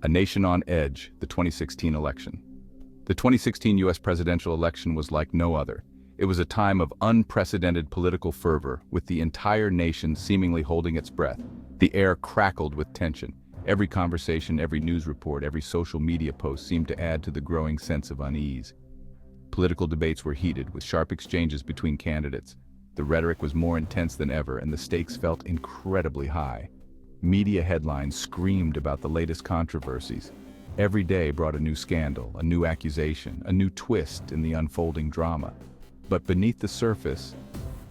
A nation on edge, the 2016 election. The 2016 U.S. presidential election was like no other. It was a time of unprecedented political fervor, with the entire nation seemingly holding its breath. The air crackled with tension. Every conversation, every news report, every social media post seemed to add to the growing sense of unease. Political debates were heated, with sharp exchanges between candidates. The rhetoric was more intense than ever, and the stakes felt incredibly high. Media headlines screamed about the latest controversies. Every day brought a new scandal, a new accusation, a new twist in the unfolding drama. But beneath the surface,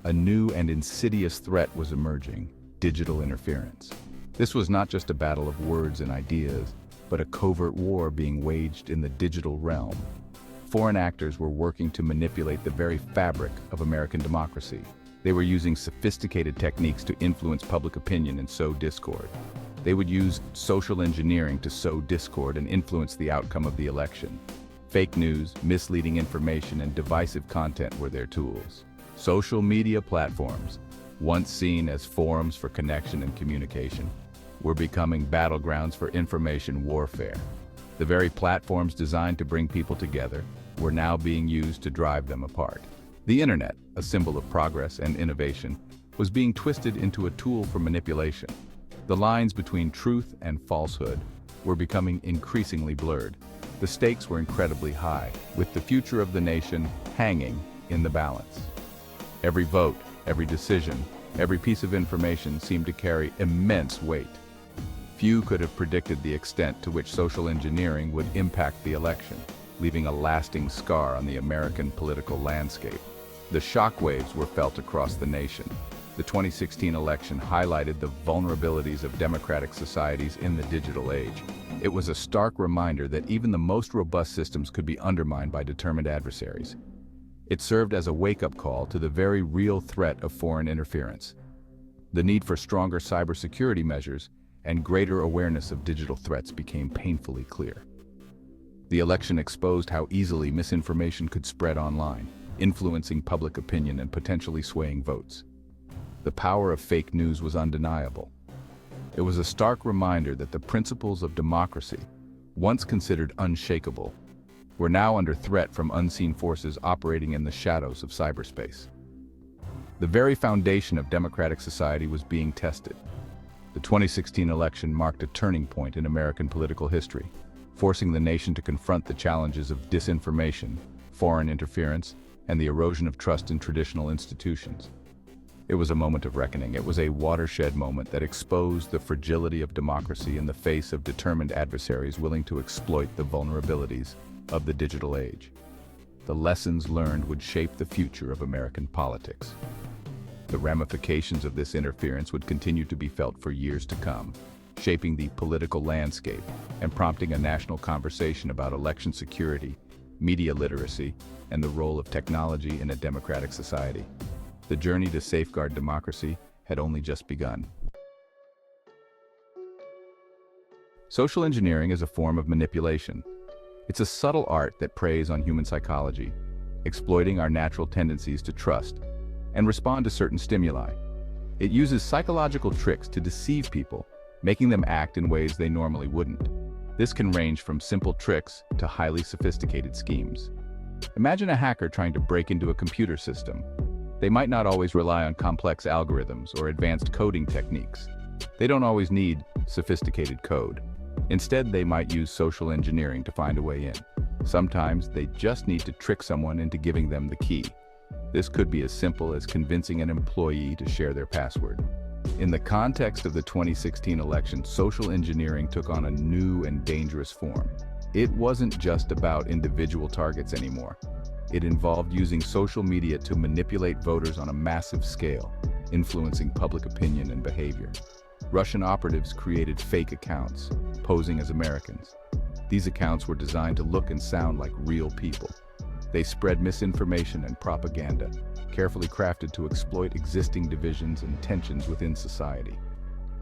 a new and insidious threat was emerging: digital interference. This was not just a battle of words and ideas, but a covert war being waged in the digital realm. Foreign actors were working to manipulate the very fabric of American democracy. They were using sophisticated techniques to influence public opinion and sow discord. They would use social engineering to sow discord and influence the outcome of the election. Fake news, misleading information, and divisive content were their tools. Social media platforms, once seen as forums for connection and communication, were becoming battlegrounds for information warfare. The very platforms designed to bring people together were now being used to drive them apart. The internet, a symbol of progress and innovation, was being twisted into a tool for manipulation. The lines between truth and falsehood were becoming increasingly blurred. The stakes were incredibly high, with the future of the nation hanging in the balance. Every vote, every decision, every piece of information seemed to carry immense weight. Few could have predicted the extent to which social engineering would impact the election, leaving a lasting scar on the American political landscape. The shockwaves were felt across the nation. The 2016 election highlighted the vulnerabilities of democratic societies in the digital age. It was a stark reminder that even the most robust systems could be undermined by determined adversaries. It served as a wake-up call to the very real threat of foreign interference. The need for stronger cybersecurity measures and greater awareness of digital threats became painfully clear. The election exposed how easily misinformation could spread online, influencing public opinion and potentially swaying votes. The power of fake news was undeniable. It was a stark reminder that the principles of democracy, once considered unshakable, were now under threat from unseen forces operating in the shadows of cyberspace. The very foundation of democratic society was being tested. The 2016 election marked a turning point in American political history, forcing the nation to confront the challenges of disinformation, foreign interference, and the erosion of trust in traditional institutions. It was a moment of reckoning. It was a watershed moment that exposed the fragility of democracy in the face of determined adversaries willing to exploit the vulnerabilities of the digital age. The lessons learned would shape the future of American politics. The ramifications of this interference would continue to be felt for years to come, shaping the political landscape and prompting a national conversation about election security, media literacy, and the role of technology in a democratic society. The journey to safeguard democracy had only just begun. Social engineering is a form of manipulation. It's a subtle art that preys on human psychology, exploiting our natural tendencies to trust and respond to certain stimuli. It uses psychological tricks to deceive people, making them act in ways they normally wouldn't. This can range from simple tricks to highly sophisticated schemes. Imagine a hacker trying to break into a computer system. They might not always rely on complex algorithms or advanced coding techniques. They don't always need sophisticated code. Instead, they might use social engineering to find a way in. Sometimes they just need to trick someone into giving them the key. This could be as simple as convincing an employee to share their password. In the context of the 2016 election, social engineering took on a new and dangerous form. It wasn't just about individual targets anymore. It involved using social media to manipulate voters on a massive scale, influencing public opinion and behavior. Russian operatives created fake accounts, posing as Americans. These accounts were designed to look and sound like real people. They spread misinformation and propaganda, carefully crafted to exploit existing divisions and tensions within society.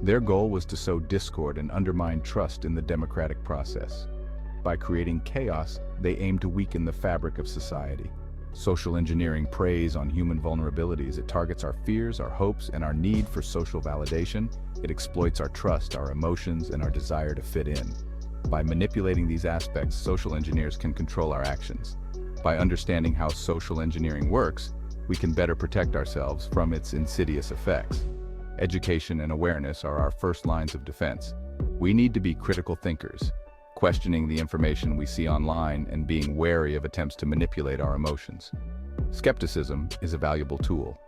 Their goal was to sow discord and undermine trust in the democratic process. By creating chaos, they aimed to weaken the fabric of society. Social engineering preys on human vulnerabilities. It targets our fears, our hopes, and our need for social validation. It exploits our trust, our emotions, and our desire to fit in. By manipulating these aspects, social engineers can control our actions. By understanding how social engineering works, we can better protect ourselves from its insidious effects. Education and awareness are our first lines of defense. We need to be critical thinkers, questioning the information we see online and being wary of attempts to manipulate our emotions. Skepticism is a valuable tool.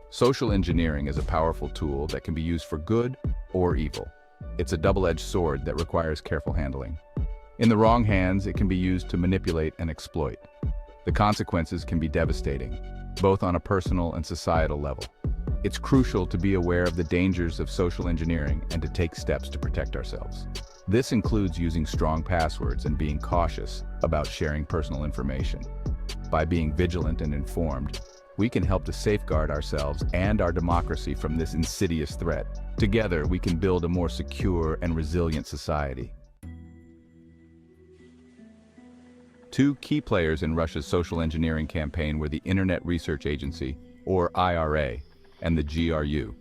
Social engineering is a powerful tool that can be used for good or evil. It's a double-edged sword that requires careful handling. In the wrong hands, it can be used to manipulate and exploit. The consequences can be devastating, both on a personal and societal level. It's crucial to be aware of the dangers of social engineering and to take steps to protect ourselves. This includes using strong passwords and being cautious about sharing personal information. By being vigilant and informed, we can help to safeguard ourselves and our democracy from this insidious threat. Together, we can build a more secure and resilient society. Two key players in Russia's social engineering campaign were the Internet Research Agency, or IRA, and the GRU.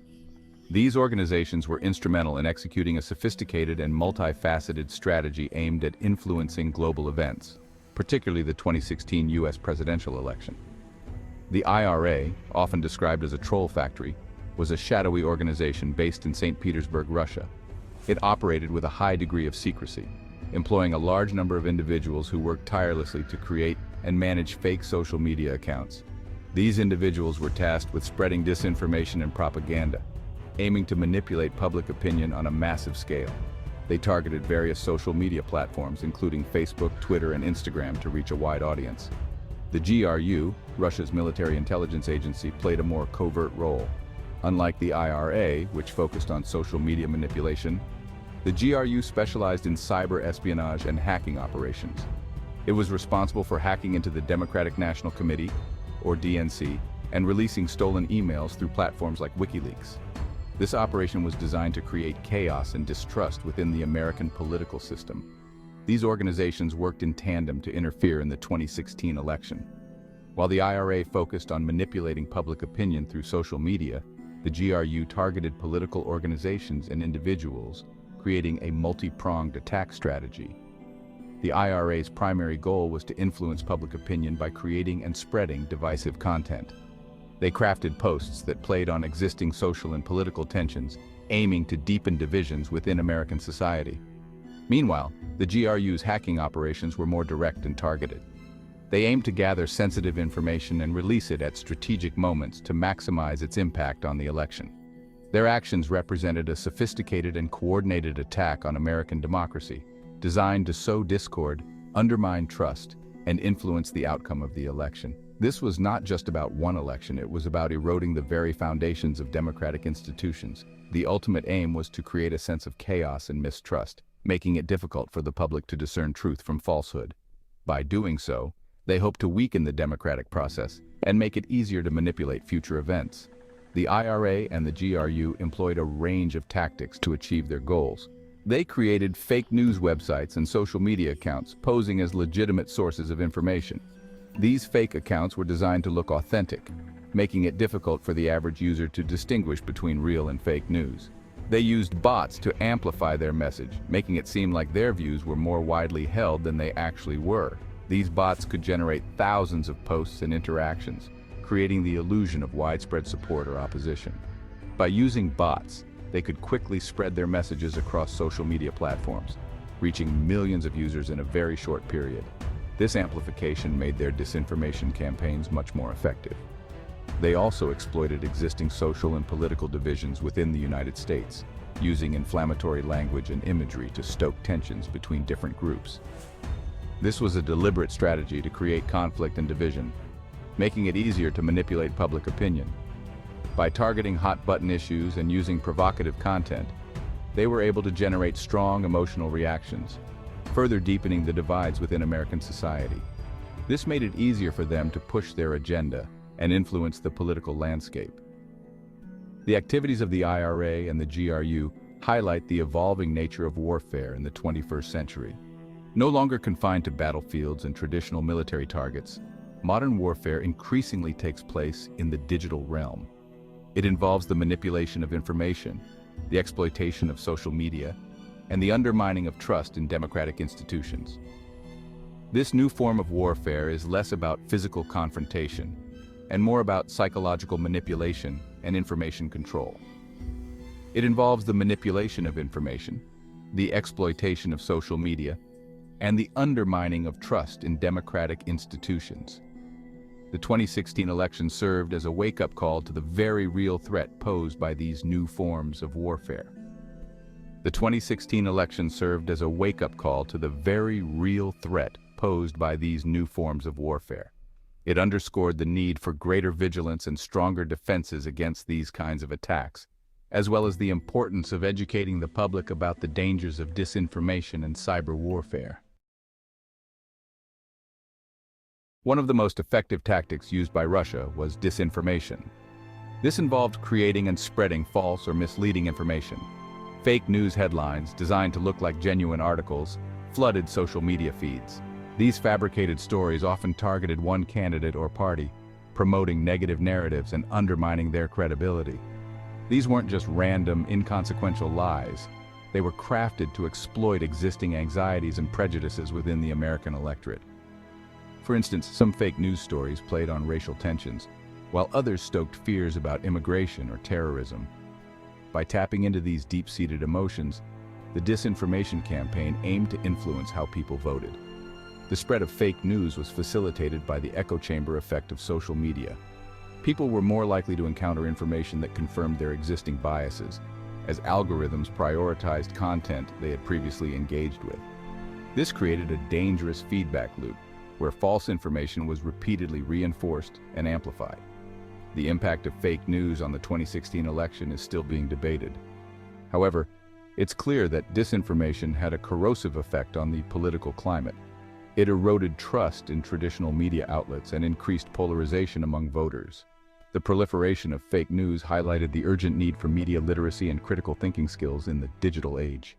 These organizations were instrumental in executing a sophisticated and multifaceted strategy aimed at influencing global events, particularly the 2016 US presidential election. The IRA, often described as a troll factory, was a shadowy organization based in St. Petersburg, Russia. It operated with a high degree of secrecy, employing a large number of individuals who worked tirelessly to create and manage fake social media accounts. These individuals were tasked with spreading disinformation and propaganda, aiming to manipulate public opinion on a massive scale. They targeted various social media platforms, including Facebook, Twitter, and Instagram, to reach a wide audience. The GRU, Russia's military intelligence agency, played a more covert role. Unlike the IRA, which focused on social media manipulation, the GRU specialized in cyber espionage and hacking operations. It was responsible for hacking into the Democratic National Committee, or DNC, and releasing stolen emails through platforms like WikiLeaks. This operation was designed to create chaos and distrust within the American political system. These organizations worked in tandem to interfere in the 2016 election. While the IRA focused on manipulating public opinion through social media, the GRU targeted political organizations and individuals, creating a multi-pronged attack strategy. The IRA's primary goal was to influence public opinion by creating and spreading divisive content. They crafted posts that played on existing social and political tensions, aiming to deepen divisions within American society. Meanwhile, the GRU's hacking operations were more direct and targeted. They aimed to gather sensitive information and release it at strategic moments to maximize its impact on the election. Their actions represented a sophisticated and coordinated attack on American democracy, designed to sow discord, undermine trust, and influence the outcome of the election. This was not just about one election, it was about eroding the very foundations of democratic institutions. The ultimate aim was to create a sense of chaos and mistrust, making it difficult for the public to discern truth from falsehood. By doing so, they hoped to weaken the democratic process and make it easier to manipulate future events. The IRA and the GRU employed a range of tactics to achieve their goals. They created fake news websites and social media accounts posing as legitimate sources of information. These fake accounts were designed to look authentic, making it difficult for the average user to distinguish between real and fake news. They used bots to amplify their message, making it seem like their views were more widely held than they actually were. These bots could generate thousands of posts and interactions, creating the illusion of widespread support or opposition. By using bots, they could quickly spread their messages across social media platforms, reaching millions of users in a very short period. This amplification made their disinformation campaigns much more effective. They also exploited existing social and political divisions within the United States, using inflammatory language and imagery to stoke tensions between different groups. This was a deliberate strategy to create conflict and division, making it easier to manipulate public opinion. By targeting hot-button issues and using provocative content, they were able to generate strong emotional reactions, further deepening the divides within American society. This made it easier for them to push their agenda and influence the political landscape. The activities of the IRA and the GRU highlight the evolving nature of warfare in the 21st century. No longer confined to battlefields and traditional military targets, modern warfare increasingly takes place in the digital realm. It involves the manipulation of information, the exploitation of social media, and the undermining of trust in democratic institutions. This new form of warfare is less about physical confrontation and more about psychological manipulation and information control. It involves the manipulation of information, the exploitation of social media, and the undermining of trust in democratic institutions. The 2016 election served as a wake-up call to the very real threat posed by these new forms of warfare. The 2016 election served as a wake-up call to the very real threat posed by these new forms of warfare. It underscored the need for greater vigilance and stronger defenses against these kinds of attacks, as well as the importance of educating the public about the dangers of disinformation and cyber warfare. One of the most effective tactics used by Russia was disinformation. This involved creating and spreading false or misleading information. Fake news headlines, designed to look like genuine articles, flooded social media feeds. These fabricated stories often targeted one candidate or party, promoting negative narratives and undermining their credibility. These weren't just random, inconsequential lies. They were crafted to exploit existing anxieties and prejudices within the American electorate. For instance, some fake news stories played on racial tensions, while others stoked fears about immigration or terrorism. By tapping into these deep-seated emotions, the disinformation campaign aimed to influence how people voted. The spread of fake news was facilitated by the echo chamber effect of social media. People were more likely to encounter information that confirmed their existing biases, as algorithms prioritized content they had previously engaged with. This created a dangerous feedback loop, where false information was repeatedly reinforced and amplified. The impact of fake news on the 2016 election is still being debated. However, it's clear that disinformation had a corrosive effect on the political climate. It eroded trust in traditional media outlets and increased polarization among voters. The proliferation of fake news highlighted the urgent need for media literacy and critical thinking skills in the digital age.